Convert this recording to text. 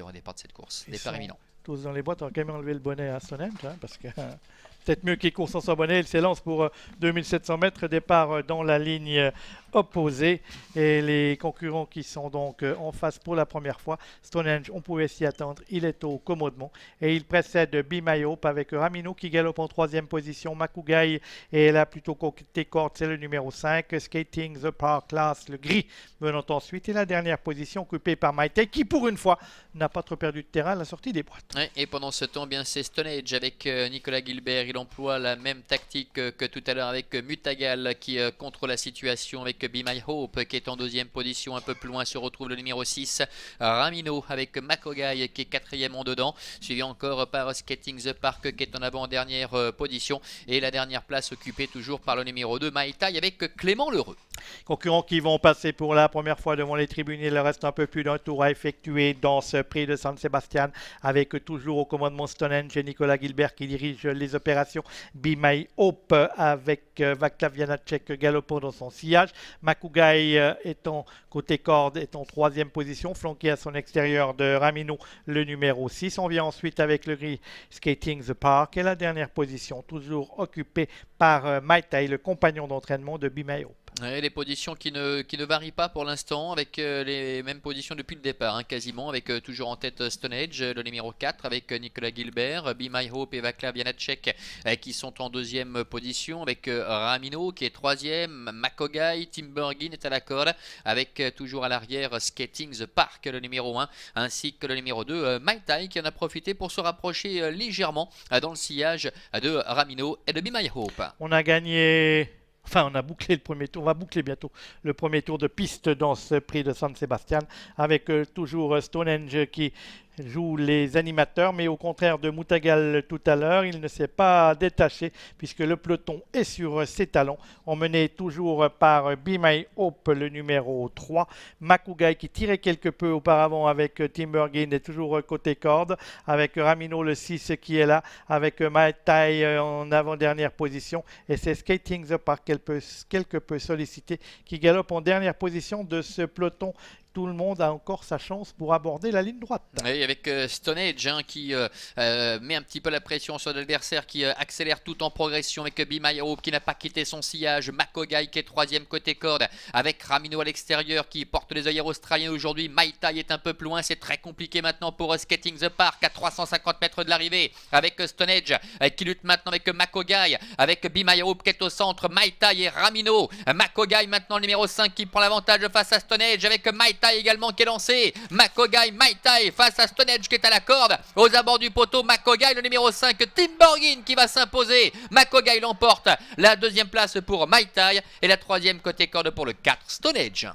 au départ de cette course. Ils Départ sont éminent. tous dans les boîtes. On va quand même enlever le bonnet à Stonehenge, parce que peut-être mieux qu'il court sans son bonnet. Il s'élance pour 2700 mètres. Départ dans la ligne opposée. Et les concurrents qui sont donc en face pour la première fois. Stonehenge, on pouvait s'y attendre. Il est au commodement. Et il précède Be My Hope avec Ramino qui galope en troisième position. Makugai est là plutôt côté corde, c'est le numéro 5. Skating The Park Class, le gris, venant ensuite. Et la dernière position occupée par Maite qui, pour une fois, n'a pas trop perdu de terrain à la sortie des boîtes. Ouais, et pendant ce temps, bien c'est Stonehenge avec Nicolas Gilbert. Il emploie la même tactique que tout à l'heure avec Mutagal qui contrôle la situation avec Be My Hope qui est en deuxième position. Un peu plus loin se retrouve le numéro 6, Ramino avec Makogai qui est quatrième en dedans, suivi encore par Skating The Park qui est en avant-dernière position. Et la dernière place occupée toujours par le numéro 2, Maïtai avec Clément Lheureux. Concurrents qui vont passer pour la première fois devant les tribunes. Il reste un peu plus d'un tour à effectuer dans ce prix de San Sebastian avec toujours au commandement Stonehenge et Nicolas Gilbert qui dirige les opérations. Be My Hope avec Vaclav Janacek galopant dans son sillage. Makugai étant côté corde est en troisième position, flanqué à son extérieur de Ramino, le numéro 6. On vient ensuite avec le gris Skating The Park et la dernière position toujours occupée par Maïtai, le compagnon d'entraînement de Be My Hope. Ouais, les positions qui ne varient pas pour l'instant avec les mêmes positions depuis le départ, quasiment, avec toujours en tête Stonehenge, le numéro 4 avec Nicolas Gilbert, Be My Hope et Vaclav Janacek qui sont en deuxième position avec Ramino qui est troisième, Makogai, Tim Bergin est à la corde avec toujours à l'arrière Skating The Park, le numéro 1, ainsi que le numéro 2, Maïtai qui en a profité pour se rapprocher légèrement dans le sillage de Ramino et de Be My Hope. On a gagné... Enfin, on a bouclé le premier tour, on va boucler bientôt le premier tour de piste dans ce prix de San Sebastian avec toujours Stonehenge qui joue les animateurs, mais au contraire de Mutagal tout à l'heure, il ne s'est pas détaché puisque le peloton est sur ses talons. Emmené toujours par Be My Hope, le numéro 3. Makugai qui tirait quelque peu auparavant avec Tim Bergin est toujours côté corde, avec Ramino le 6 qui est là, avec Maïtai en avant-dernière position. Et c'est Skating The Park quelque peu sollicité qui galope en dernière position de ce peloton. Tout le monde a encore sa chance pour aborder la ligne droite. Oui, avec Stonehenge qui met un petit peu la pression sur l'adversaire, qui accélère tout en progression avec Be My Hope qui n'a pas quitté son sillage, Makogai qui est troisième côté corde avec Ramino à l'extérieur qui porte les œillères australiens aujourd'hui. Maïtai est un peu plus loin, c'est très compliqué maintenant pour Skating The Park à 350 mètres de l'arrivée avec Stonehenge qui lutte maintenant avec Makogai, avec Be My Hope qui est au centre, Maïtai et Ramino. Makogai maintenant le numéro 5 qui prend l'avantage face à Stonehenge avec Maïtai également qui est lancé. Makogai, Maïtai face à Stonehenge qui est à la corde. Aux abords du poteau, Makogai le numéro 5, Tim Bergin qui va s'imposer. Makogai l'emporte. La deuxième place pour Maïtai et la troisième côté corde pour le 4 Stonehenge.